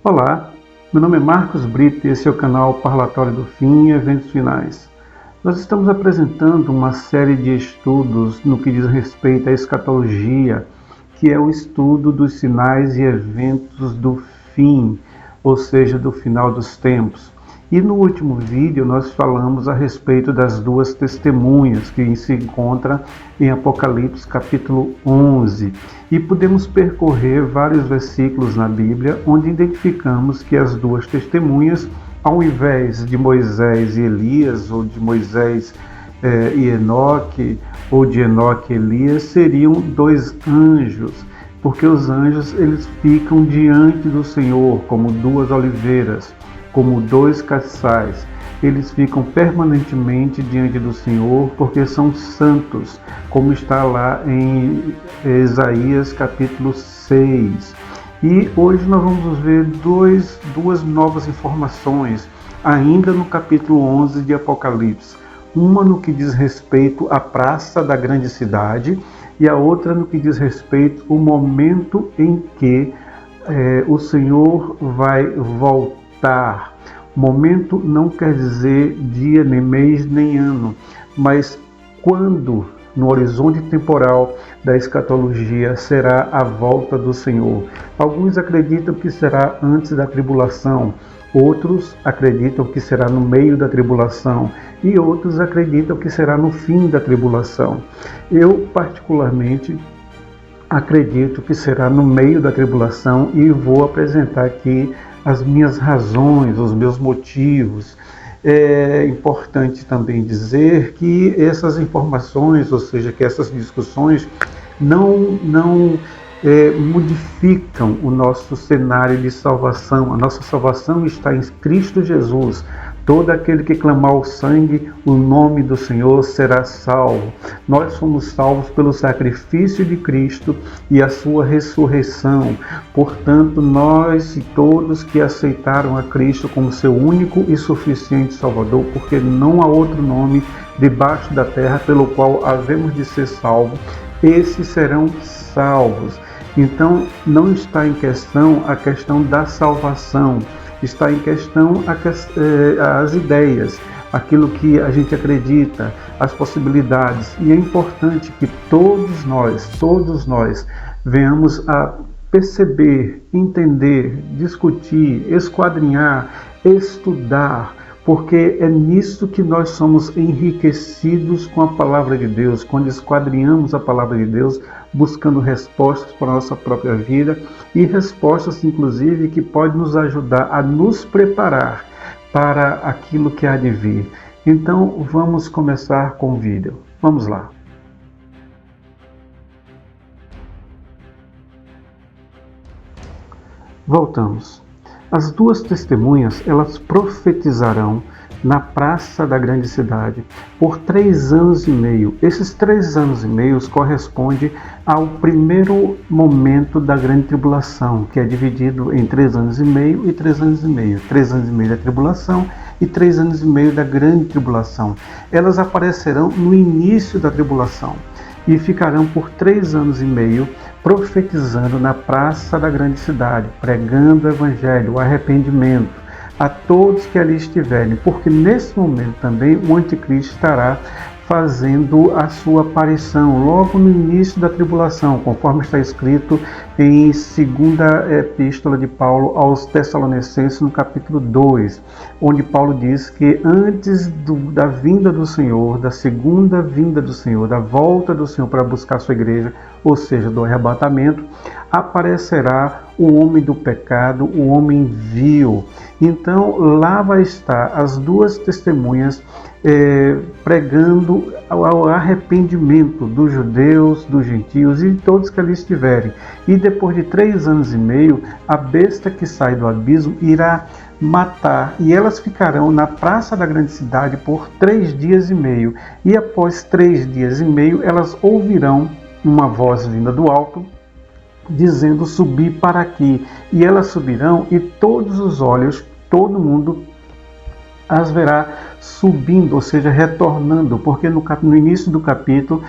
Olá, meu nome é Marcos Brito e esse é o canal Parlatório do Fim e Eventos Finais. Nós estamos apresentando uma série de estudos no que diz respeito à escatologia, que é o estudo dos sinais e eventos do fim, ou seja, do final dos tempos. E no último vídeo nós falamos a respeito das duas testemunhas que se encontram em Apocalipse capítulo 11. E podemos percorrer vários versículos na Bíblia onde identificamos que as duas testemunhas, ao invés de Moisés e Elias, ou de Moisés e Enoque, ou de Enoque e Elias, seriam dois anjos, porque os anjos eles ficam diante do Senhor como duas oliveiras, como dois castiçais. Eles ficam permanentemente diante do Senhor porque são santos, como está lá em Isaías capítulo 6. E hoje nós vamos ver duas novas informações, ainda no capítulo 11 de Apocalipse. Uma no que diz respeito à praça da grande cidade e a outra no que diz respeito ao momento em que o Senhor vai voltar. Momento não quer dizer dia, nem mês, nem ano, mas quando, no horizonte temporal da escatologia, será a volta do Senhor. Alguns acreditam que será antes da tribulação, outros acreditam que será no meio da tribulação e outros acreditam que será no fim da tribulação. Eu, particularmente, acredito que será no meio da tribulação e vou apresentar aqui as minhas razões, os meus motivos. É importante também dizer que essas informações, ou seja, que essas discussões não modificam o nosso cenário de salvação. A nossa salvação está em Cristo Jesus. Todo aquele que clamar o sangue, o nome do Senhor será salvo. Nós somos salvos pelo sacrifício de Cristo e a sua ressurreição. Portanto, nós e todos que aceitaram a Cristo como seu único e suficiente Salvador, porque não há outro nome debaixo da terra pelo qual havemos de ser salvos, esses serão salvos. Então, não está em questão a questão da salvação, está em questão as ideias, aquilo que a gente acredita, as possibilidades. E é importante que todos nós venhamos a perceber, entender, discutir, esquadrinhar, estudar, porque é nisso que nós somos enriquecidos com a palavra de Deus, quando esquadrinhamos a palavra de Deus, buscando respostas para a nossa própria vida e respostas, inclusive, que podem nos ajudar a nos preparar para aquilo que há de vir. Então, vamos começar com o vídeo. Vamos lá. Voltamos. As duas testemunhas, elas profetizarão na praça da grande cidade por 3 anos e meio. Esses 3 anos e meio correspondem ao primeiro momento da grande tribulação, que é dividido em 3 anos e meio e 3 anos e meio. 3 anos e meio da tribulação e 3 anos e meio da grande tribulação. Elas aparecerão no início da tribulação e ficarão por 3 anos e meio profetizando na praça da grande cidade, pregando o evangelho, o arrependimento a todos que ali estiverem, porque nesse momento também o anticristo estará fazendo a sua aparição logo no início da tribulação, conforme está escrito em 2ª Epístola de Paulo aos Tessalonicenses, no capítulo 2, onde Paulo diz que antes da vinda do Senhor, da segunda vinda do Senhor, da volta do Senhor para buscar a sua igreja, ou seja, do arrebatamento, aparecerá o homem do pecado, o homem vil. Então lá vai estar as duas testemunhas pregando ao arrependimento dos judeus, dos gentios e de todos que ali estiverem. E depois de 3 anos e meio, a besta que sai do abismo irá matar, e elas ficarão na praça da grande cidade por 3 dias e meio. E após 3 dias e meio, elas ouvirão uma voz vinda do alto, dizendo: subir para aqui. E elas subirão, e todos os olhos, todo mundo as verá subindo, ou seja, retornando, porque no início do capítulo,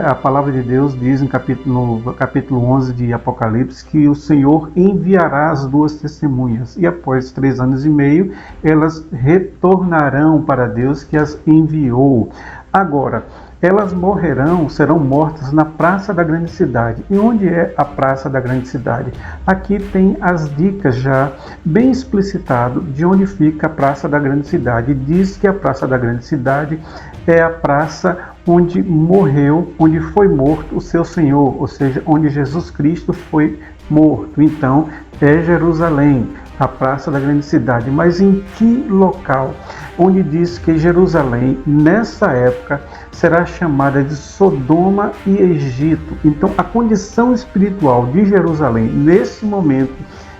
a palavra de Deus diz no capítulo 11 de Apocalipse que o Senhor enviará as duas testemunhas, e após 3 anos e meio, elas retornarão para Deus que as enviou. Agora, elas morrerão, serão mortas na Praça da Grande Cidade. E onde é a Praça da Grande Cidade? Aqui tem as dicas já bem explicitado de onde fica a Praça da Grande Cidade. Diz que a Praça da Grande Cidade é a praça onde morreu, onde foi morto o seu Senhor, ou seja, onde Jesus Cristo foi morto. Então, é Jerusalém, a Praça da Grande Cidade. Mas em que local? Onde diz que Jerusalém, nessa época, será chamada de Sodoma e Egito. Então, a condição espiritual de Jerusalém, nesse momento,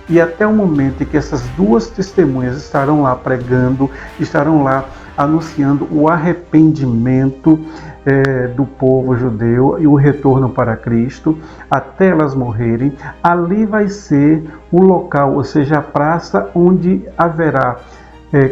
e até o momento em que essas duas testemunhas estarão lá pregando, estarão lá anunciando o arrependimento do povo judeu e o retorno para Cristo, até elas morrerem, ali vai ser o local, ou seja, a praça onde haverá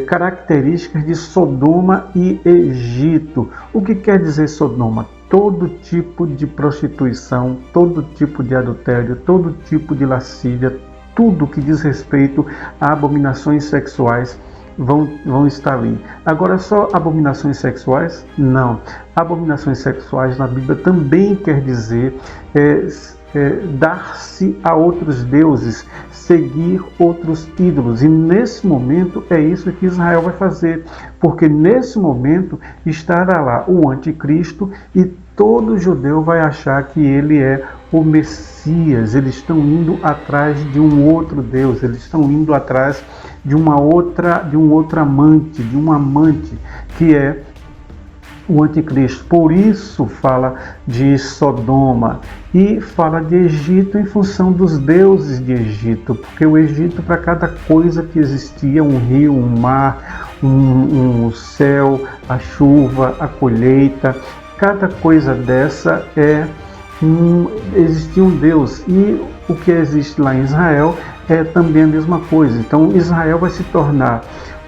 características de Sodoma e Egito. O que quer dizer Sodoma? Todo tipo de prostituição, todo tipo de adultério, todo tipo de lascívia, tudo que diz respeito a abominações sexuais vão estar ali. Agora, só abominações sexuais? Não. Abominações sexuais na Bíblia também quer dizer dar-se a outros deuses, seguir outros ídolos. E nesse momento é isso que Israel vai fazer, porque nesse momento estará lá o anticristo e todo judeu vai achar que ele é o Messias. Eles estão indo atrás de um outro Deus, eles estão indo atrás de um outro amante, de um amante que é o anticristo. Por isso fala de Sodoma e fala de Egito em função dos deuses de Egito, porque o Egito, para cada coisa que existia, um rio, um mar, um céu, a chuva, a colheita, cada coisa dessa existia um Deus, e o que existe lá em Israel é também a mesma coisa. Então Israel vai se tornar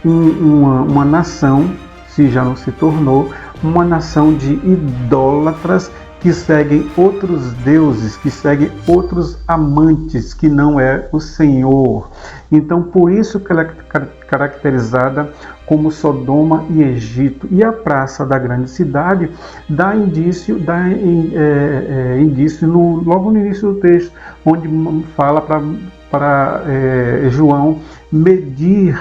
uma nação, se já não se tornou, uma nação de idólatras que seguem outros deuses, que seguem outros amantes, que não é o Senhor. Então, por isso que ela é caracterizada como Sodoma e Egito. E a Praça da Grande Cidade dá indício logo no início do texto, onde fala para João medir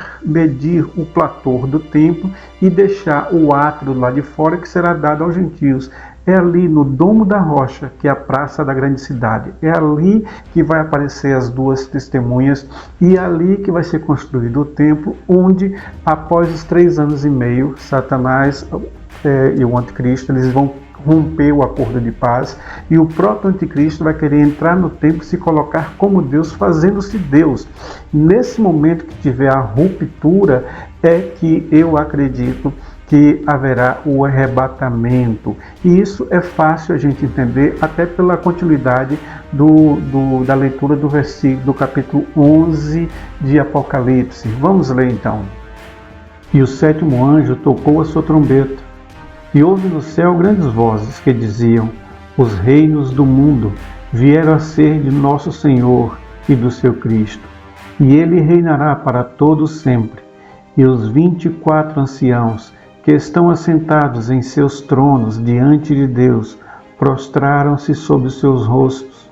o platô do templo e deixar o átrio lá de fora, que será dado aos gentios. É ali no Domo da Rocha, que é a Praça da Grande Cidade. É ali que vai aparecer as duas testemunhas e é ali que vai ser construído o templo, onde após os 3 anos e meio, Satanás e o anticristo, eles vão romper o acordo de paz, e o próprio anticristo vai querer entrar no templo e se colocar como Deus, fazendo-se Deus. Nesse momento que tiver a ruptura, é que eu acredito que haverá o arrebatamento. E isso é fácil a gente entender, até pela continuidade da leitura do versículo do capítulo 11 de Apocalipse. Vamos ler então. E o 7º anjo tocou a sua trombeta, e houve no céu grandes vozes que diziam: os reinos do mundo vieram a ser de nosso Senhor e do seu Cristo, e ele reinará para todos sempre. E os 24 anciãos que estão assentados em seus tronos diante de Deus prostraram-se sobre os seus rostos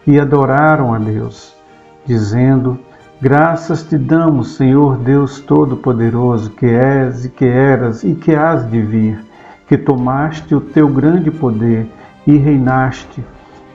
e adoraram a Deus, dizendo: graças te damos, Senhor Deus Todo-Poderoso, que és e que eras e que hás de vir, que tomaste o teu grande poder e reinaste,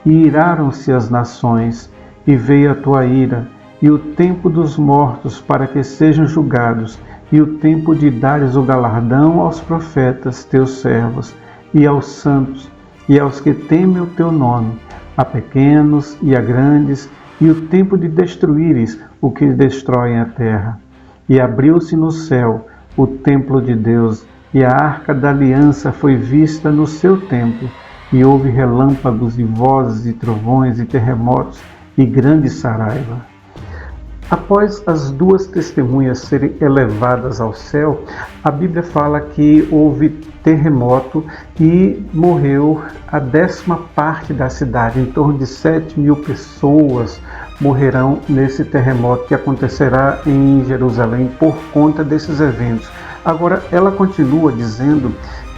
e iraram-se as nações, e veio a tua ira, e o tempo dos mortos para que sejam julgados, e o tempo de dares o galardão aos profetas, teus servos, e aos santos, e aos que temem o teu nome, a pequenos e a grandes, e o tempo de destruíres o que destroem a terra. E abriu-se no céu o templo de Deus, e a arca da aliança foi vista no seu templo, e houve relâmpagos e vozes e trovões e terremotos e grande saraiva. Após as duas testemunhas serem elevadas ao céu, a Bíblia fala que houve terremoto e morreu a 10ª parte da cidade. Em torno de 7.000 pessoas morrerão nesse terremoto que acontecerá em Jerusalém por conta desses eventos. Agora, ela continua dizendo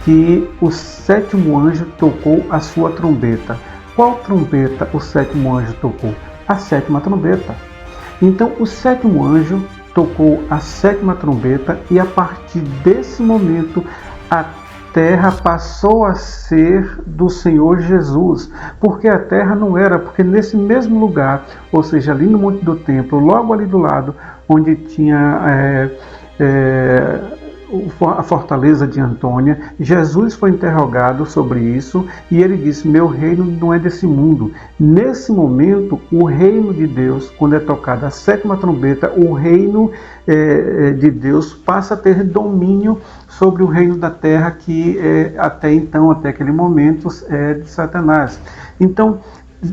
que o 7º anjo tocou a sua trombeta. Qual trombeta o 7º anjo tocou? A 7ª trombeta. Então o 7º anjo tocou a 7ª trombeta e a partir desse momento a terra passou a ser do Senhor Jesus, porque a terra não era, porque nesse mesmo lugar, ou seja, ali no Monte do Templo, logo ali do lado, onde tinha a fortaleza de Antônia, Jesus foi interrogado sobre isso e ele disse: meu reino não é desse mundo. Nesse momento, o reino de Deus, quando é tocada a 7ª trombeta, o reino de Deus passa a ter domínio sobre o reino da terra, que até então, até aquele momento, é de Satanás. Então,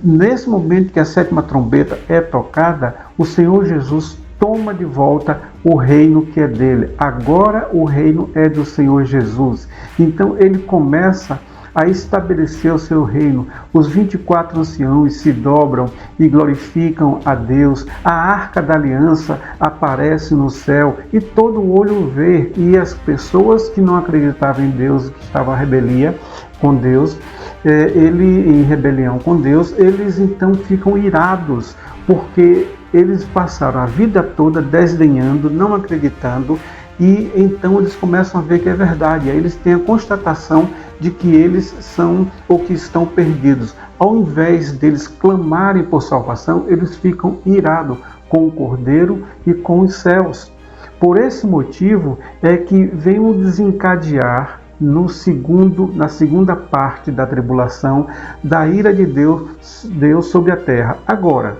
nesse momento que a 7ª trombeta é tocada, o Senhor Jesus toma de volta o reino que é dele. Agora o reino é do Senhor Jesus. Então ele começa a estabelecer o seu reino. Os 24 anciãos se dobram e glorificam a Deus. A arca da aliança aparece no céu e todo olho vê. E as pessoas que não acreditavam em Deus, que estavam em rebelião com Deus, em rebelião com Deus, eles então ficam irados, porque eles passaram a vida toda desdenhando, não acreditando, e então eles começam a ver que é verdade. Aí eles têm a constatação de que eles são ou que estão perdidos. Ao invés deles clamarem por salvação, eles ficam irados com o Cordeiro e com os céus. Por esse motivo é que vem o desencadear na segunda parte da tribulação, da ira de Deus sobre a terra. Agora,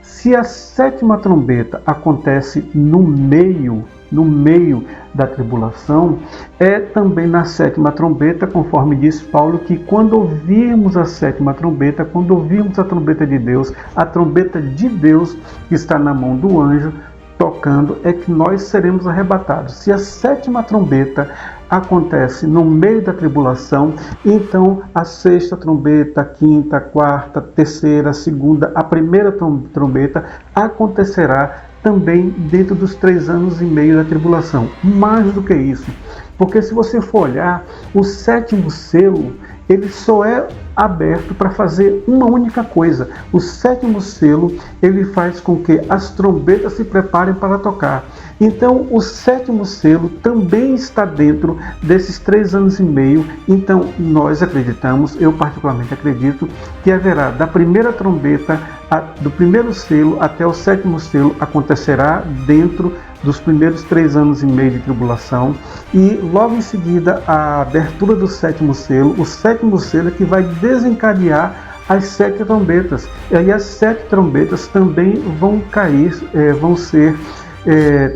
se a 7ª trombeta acontece no meio da tribulação, é também na 7ª trombeta, conforme diz Paulo, que quando ouvirmos a 7ª trombeta, quando ouvirmos a trombeta de Deus, a trombeta de Deus que está na mão do anjo tocando, é que nós seremos arrebatados. Se a 7ª trombeta acontece no meio da tribulação, então a 6ª trombeta, a 5ª, a 4ª, a 3ª, a 2ª, a 1ª trombeta acontecerá também dentro dos 3 anos e meio da tribulação. Mais do que isso, porque se você for olhar, o 7º selo, ele só é aberto para fazer uma única coisa. O 7º selo, ele faz com que as trombetas se preparem para tocar. Então, o 7º selo também está dentro desses 3 anos e meio. Então, nós acreditamos, eu particularmente acredito, que haverá da primeira trombeta, do primeiro selo até o 7º selo, acontecerá dentro dos primeiros 3 anos e meio de tribulação, e logo em seguida a abertura do 7º selo. O 7º selo é que vai desencadear as 7 trombetas, e aí as 7 trombetas também vão cair, vão ser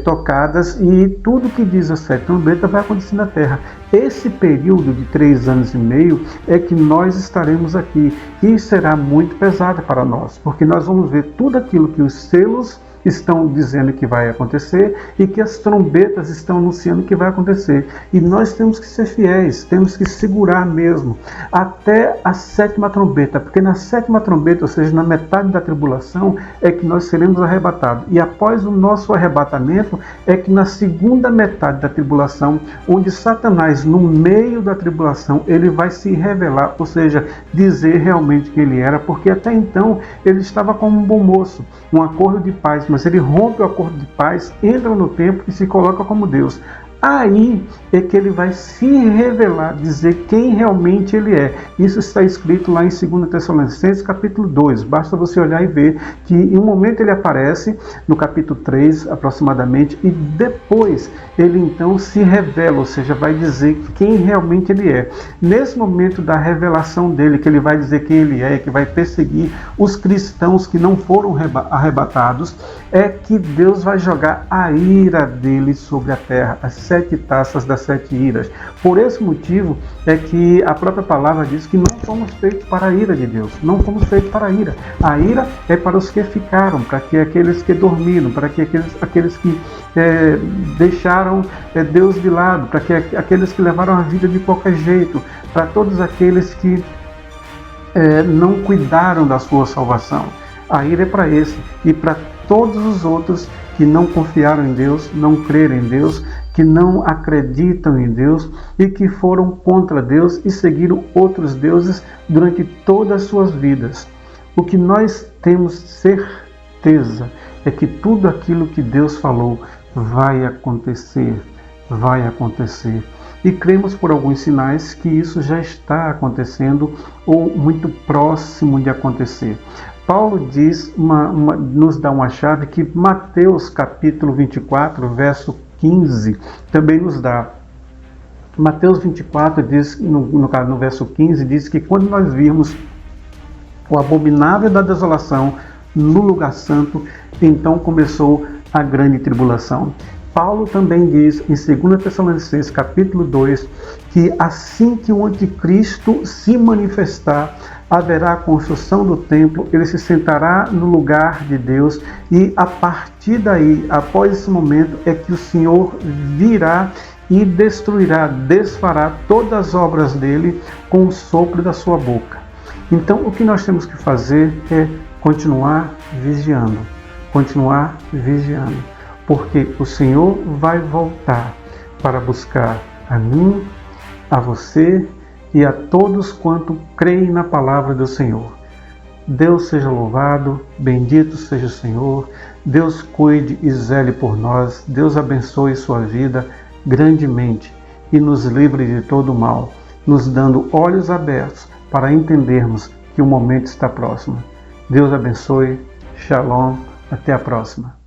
tocadas, e tudo que diz a 7 trombetas vai acontecer na terra. Esse período de 3 anos e meio é que nós estaremos aqui, e será muito pesado para nós, porque nós vamos ver tudo aquilo que os selos estão dizendo que vai acontecer e que as trombetas estão anunciando que vai acontecer. E nós temos que ser fiéis, temos que segurar mesmo até a 7ª trombeta, porque na 7ª trombeta, ou seja, na metade da tribulação, é que nós seremos arrebatados. E após o nosso arrebatamento, é que na segunda metade da tribulação, onde Satanás, no meio da tribulação, ele vai se revelar, ou seja, dizer realmente quem ele era, porque até então ele estava como um bom moço, um acordo de paz, mas ele rompe o acordo de paz, entra no templo e se coloca como Deus. Aí é que ele vai se revelar, dizer quem realmente ele é. Isso está escrito lá em 2 Tessalonicenses capítulo 2. Basta você olhar e ver que em um momento ele aparece, no capítulo 3 aproximadamente, e depois ele então se revela, ou seja, vai dizer quem realmente ele é. Nesse momento da revelação dele, que ele vai dizer quem ele é, que vai perseguir os cristãos que não foram arrebatados, é que Deus vai jogar a ira dele sobre a terra. As 7 taças das 7 iras. Por esse motivo é que a própria palavra diz que não fomos feitos para a ira de Deus, não fomos feitos para a ira. A ira é para os que ficaram, para que aqueles que dormiram, para que aqueles que deixaram Deus de lado, para que aqueles que levaram a vida de qualquer jeito, para todos aqueles que não cuidaram da sua salvação. A ira é para esse e para todos os outros que não confiaram em Deus, não creram em Deus, que não acreditam em Deus e que foram contra Deus e seguiram outros deuses durante todas as suas vidas. O que nós temos certeza é que tudo aquilo que Deus falou vai acontecer, vai acontecer. E cremos por alguns sinais que isso já está acontecendo ou muito próximo de acontecer. Paulo diz, nos dá uma chave que Mateus capítulo 24, verso 15, também nos dá. Mateus 24 diz, no verso 15, diz que quando nós virmos o abominável da desolação no lugar santo, então começou a grande tribulação. Paulo também diz em 2 Tessalonicenses capítulo 2 que assim que o anticristo se manifestar, haverá a construção do templo, ele se sentará no lugar de Deus e a partir daí, após esse momento, é que o Senhor virá e destruirá, desfará todas as obras dele com o sopro da sua boca. Então o que nós temos que fazer é continuar vigiando, porque o Senhor vai voltar para buscar a mim, a você e a todos quanto creem na palavra do Senhor. Deus seja louvado, bendito seja o Senhor, Deus cuide e zele por nós, Deus abençoe sua vida grandemente e nos livre de todo o mal, nos dando olhos abertos para entendermos que o momento está próximo. Deus abençoe, Shalom, até a próxima.